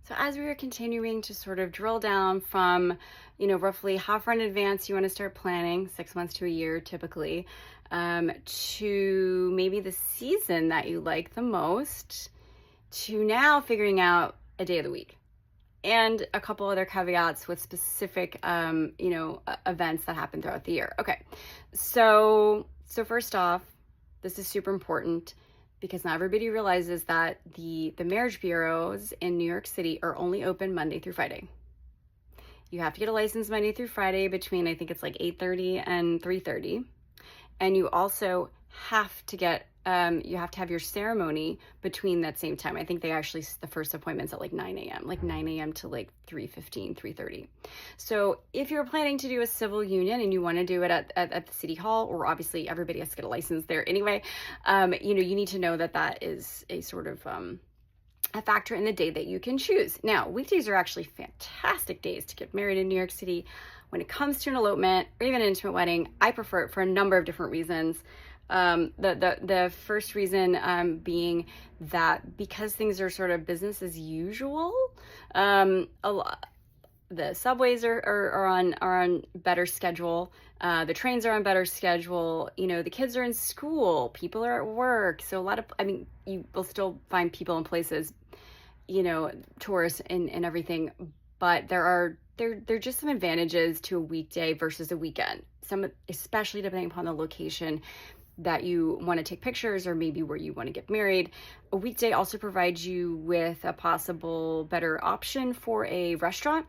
So as we are continuing to sort of drill down from, roughly how far in advance you want to start planning, 6 months to a year typically, to maybe the season that you like the most, to now figuring out a day of the week and a couple other caveats with specific, events that happen throughout the year. Okay, so first off, this is super important because not everybody realizes that the marriage bureaus in New York City are only open Monday through Friday. You have to get a license Monday through Friday between, I think it's like 8:30 and 3:30. And you also have to you have to have your ceremony between that same time. I think the first appointment's at like 9 a.m., like 9 a.m. to like 3:15, 3:30. So if you're planning to do a civil union and you want to do it at the city hall, or obviously everybody has to get a license there anyway, you need to know that is a sort of, a factor in the day that you can choose. Now, weekdays are actually fantastic days to get married in New York City. When it comes to an elopement or even an intimate wedding, I prefer it for a number of different reasons. The first reason being that because things are sort of business as usual, the subways are on better schedule. The trains are on better schedule. The kids are in school, people are at work. So you will still find people in places, tourists and everything, but there are just some advantages to a weekday versus a weekend. Especially depending upon the location that you want to take pictures or maybe where you want to get married. A weekday also provides you with a possible better option for a restaurant.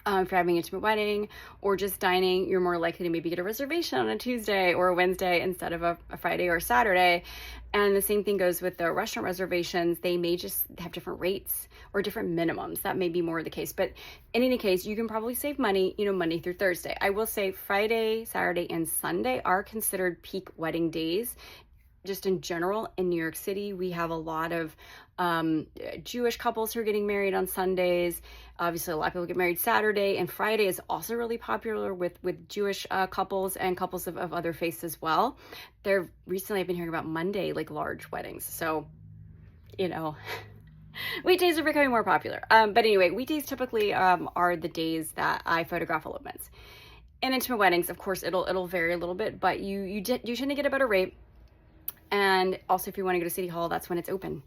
If you're having an intimate wedding or just dining, you're more likely to maybe get a reservation on a Tuesday or a Wednesday instead of a Friday or a Saturday. And the same thing goes with the restaurant reservations. They may just have different rates or different minimums. That may be more the case. But in any case, you can probably save money, Monday through Thursday. I will say Friday, Saturday, and Sunday are considered peak wedding days. Just in general, in New York City, we have a lot of Jewish couples who are getting married on Sundays. Obviously, a lot of people get married Saturday, and Friday is also really popular with Jewish couples and couples of other faiths as well. Recently I've been hearing about Monday, like large weddings. So, weekdays are becoming more popular. But anyway, weekdays typically are the days that I photograph elopements. And intimate weddings, of course, it'll vary a little bit, but you tend to get a better rate. And also, if you want to go to City Hall, that's when it's open.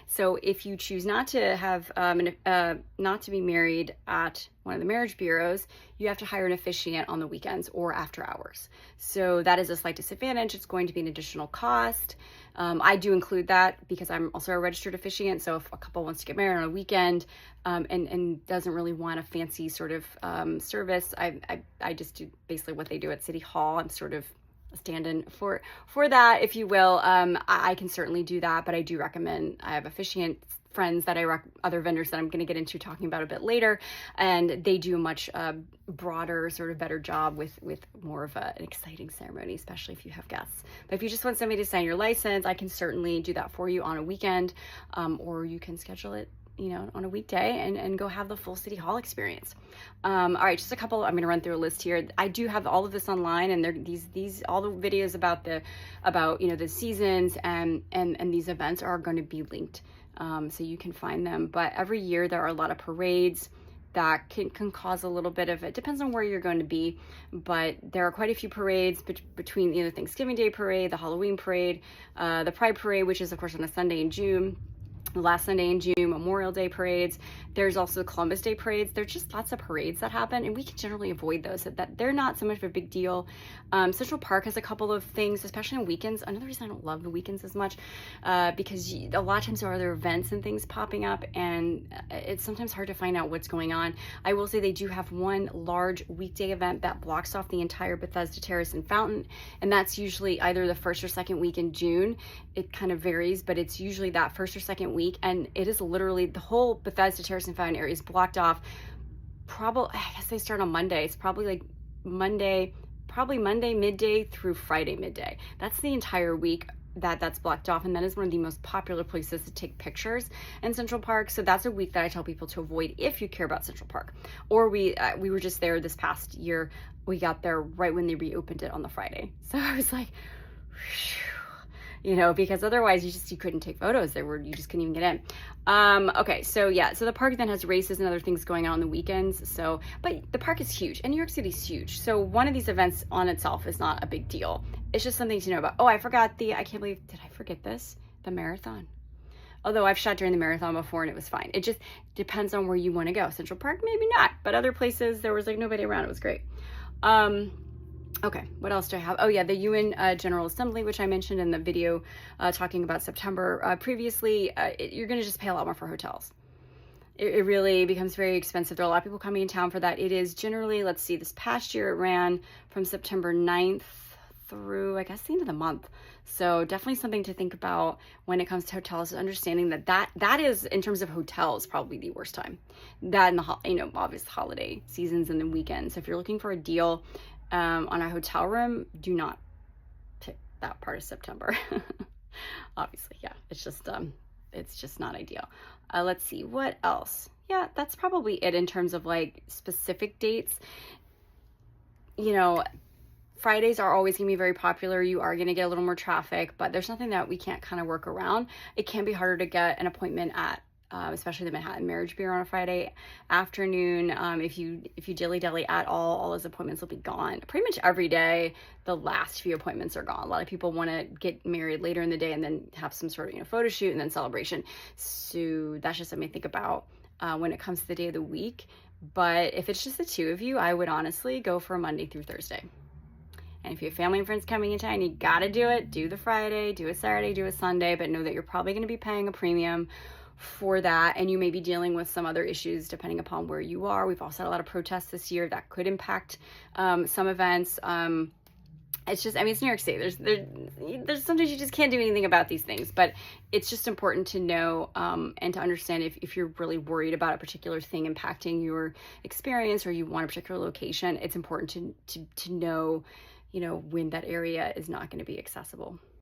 So if you choose not to have not to be married at one of the marriage bureaus, you have to hire an officiant on the weekends or after hours. So that is a slight disadvantage. It's going to be an additional cost. I do include that because I'm also a registered officiant. So if a couple wants to get married on a weekend and doesn't really want a fancy sort of service, I just do basically what they do at City Hall. I'm sort of stand-in for that, if you will. I can certainly do that, but I do recommend, I have officiant friends that other vendors that I'm going to get into talking about a bit later, and they do a much broader, sort of better job with more of an exciting ceremony, especially if you have guests. But if you just want somebody to sign your license, I can certainly do that for you on a weekend, or you can schedule it on a weekday and go have the full City Hall experience. All right, just a couple, I'm going to run through a list here. I do have all of this online, and these all the videos about the seasons and these events are going to be linked, so you can find them. But every year there are a lot of parades that can cause a little bit of, it depends on where you're going to be, but there are quite a few parades between the Thanksgiving Day parade, the Halloween parade, the Pride parade, which is of course on a Sunday in June, the last Sunday in June, Memorial Day parades. There's also Columbus Day parades. There's just lots of parades that happen, and we can generally avoid those. That they're not so much of a big deal. Central Park has a couple of things, especially on weekends. Another reason I don't love the weekends as much, because a lot of times there are other events and things popping up, and it's sometimes hard to find out what's going on. I will say they do have one large weekday event that blocks off the entire Bethesda Terrace and Fountain, and that's usually either the first or second week in June. It kind of varies, but it's usually that first or second week, and it is literally the whole Bethesda Terrace and Fountain area is blocked off. Probably, I guess they start on Monday. It's probably Monday midday through Friday midday. That's the entire week that's blocked off, and that is one of the most popular places to take pictures in Central Park. So that's a week that I tell people to avoid if you care about Central Park. Or we were just there this past year. We got there right when they reopened it on the Friday, so I was like, because otherwise you couldn't take photos. You just couldn't even get in. Okay, so yeah, so the park then has races and other things going on the weekends. So, but the park is huge, and New York City's huge. So one of these events on itself is not a big deal. It's just something to know about. Oh, I can't believe, did I forget this? The marathon. Although I've shot during the marathon before and it was fine. It just depends on where you want to go. Central Park, maybe not, but other places there was like nobody around. It was great. Okay, what else do I have? Oh yeah, the UN General Assembly, which I mentioned in the video talking about September previously. You're going to just pay a lot more for hotels. It really becomes very expensive. There are a lot of people coming in town for that. It is generally, let's see, this past year it ran from September 9th through, I guess, the end of the month. So definitely something to think about when it comes to hotels, understanding that is, in terms of hotels, probably the worst time. That and the, obvious holiday seasons and the weekends. So if you're looking for a deal on a hotel room, do not pick that part of September. Obviously, yeah, it's just not ideal. Let's see, what else? Yeah, that's probably it in terms of like specific dates. Fridays are always going to be very popular. You are going to get a little more traffic, but there's nothing that we can't kind of work around. It can be harder to get an appointment at, especially the Manhattan Marriage Bureau on a Friday afternoon. If you dilly-dally at all those appointments will be gone. Pretty much every day, the last few appointments are gone. A lot of people want to get married later in the day and then have some sort of, photo shoot and then celebration. So that's just something to think about when it comes to the day of the week. But if it's just the two of you, I would honestly go for a Monday through Thursday. And if you have family and friends coming in town, you gotta do it. Do the Friday, do a Saturday, do a Sunday, but know that you're probably gonna be paying a premium for that, and you may be dealing with some other issues depending upon where you are. We've also had a lot of protests this year that could impact some events. It's just, it's New York City. There's sometimes you just can't do anything about these things, but it's just important to know and to understand if you're really worried about a particular thing impacting your experience, or you want a particular location. It's important to know when that area is not going to be accessible.